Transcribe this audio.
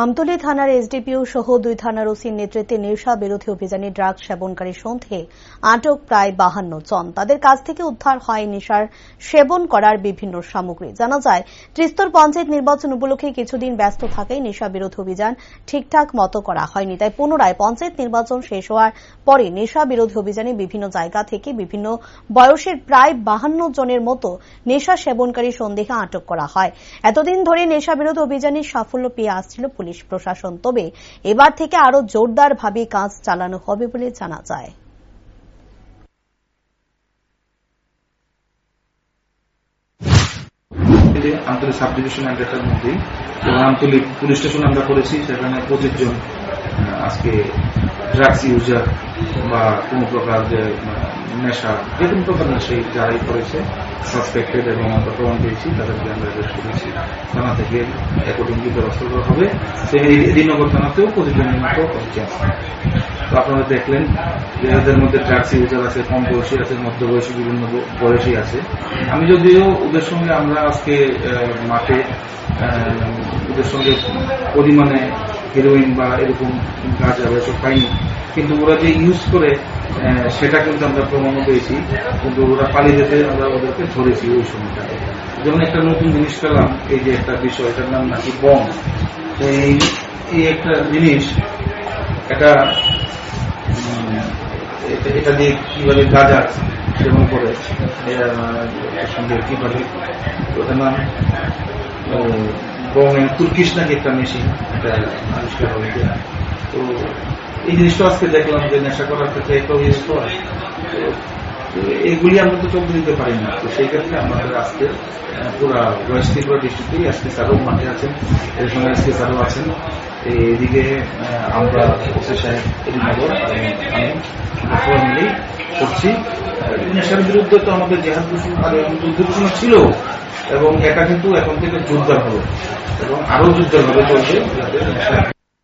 আমতলী থানার এসডিপিও সহ 2 থানার ওসির নেতৃত্বে নেশা বিরোধী অভিযানে ড্রাগ সেবনকারী সন্দেহে আটক প্রায় 52 জন। তাদের কাছ থেকে উদ্ধার হয় নেশার সেবন করার বিভিন্ন সামগ্রী। জানা যায়, ত্রিস্তর পঞ্চায়েত নির্বাচন উপলক্ষে কিছুদিন ব্যস্ত থাকায় নেশা বিরোধী অভিযান ঠিকঠাক মতো করা হয়নি। তাই পুনরায় পঞ্চায়েত নির্বাচন শেষ হওয়ার পরে নেশা বিরোধী অভিযানে বিভিন্ন জায়গা থেকে বিভিন্ন বয়সের প্রায় 52 জনের মতো নেশা সেবনকারী সন্দেহে আটক করা হয়। এতদিন ধরে নেশা বিরোধী অভিযানে সাফল্য পেয়ে আসছিল পুলিশ প্রশাসন, তবে এবার থেকে আরো জোরদারভাবে কাজ চালানো হবে বলে জানা যায়। আমতলী সাব ডিভিশন এলাকার মধ্যে আমতলী পুলিশ স্টেশন আমরা করেছি, সেখানে 25 জন আজকে ড্রাগস ইউজার বা কোন প্রকার যে নেশা, যে কোনো প্রকার নেশা যারাই করেছে সাসপেক্টেড এবং আমরা প্রমাণ পেয়েছি, তাদেরকে আমরা অ্যারেস্ট করেছি। থানা থেকে অ্যাকর্ডিংলি ব্যবস্থা করা হবে। এদিনগর থানাতেও 25 জনের মতো হচ্ছে। তো আপনারা দেখলেন যে এদের মধ্যে ড্রাগস ইউজার আছে, কম বয়সী আছে, মধ্যবয়সী, বিভিন্ন বয়সী আছে। আমি যদিও ওদের সঙ্গে আমরা আজকে মাঠে ওদের সঙ্গে পরিমাণে হিরোইন বা এরকম গাঁজা এসব পাইনি, কিন্তু ওরা যে ইউজ করে সেটা কিন্তু আমরা প্রমাণও পেয়েছি। কিন্তু ওরা পালিয়ে যেতে আমরা ওদেরকে ধরেছি ওই সময়টাতে। যেমন একটা নতুন জিনিস পেলাম, এই যে একটা বিষয়, এটার নাম নাকি বম। এই একটা জিনিস, এটা দিয়ে কিভাবে গাঁজা সেবন করে সঙ্গে কিভাবে, ওটার নাম বমের তুর্কিশ নাকি একটা মেশিন, এটা আবিষ্কার হবে। তো এই জিনিসটা আজকে দেখলাম যে নেশা করার ক্ষেত্রে একটা ইউজ করা, এইগুলি আমরা তো চলতে দিতে পারি না। তো সেই ক্ষেত্রে আমাদের আজকে পুরা ওয়েস্ট ত্রিপুরা ডিস্ট্রিক্টে এসপি স্যারও মাঠে আছেন, এর সঙ্গে এসপি স্যারও আছেন। এদিকে আমরা ওসি সাহেব এদিনগর আমি সবাই মিলেই করছি। নেশার বিরুদ্ধে তো আমাদের জেহাদ ঘোষণা ছিল, এবং এটা কিন্তু এখন থেকে জোরদার হবে এবং আরো জোরদার ভাবে চলবে, যাতে নেশার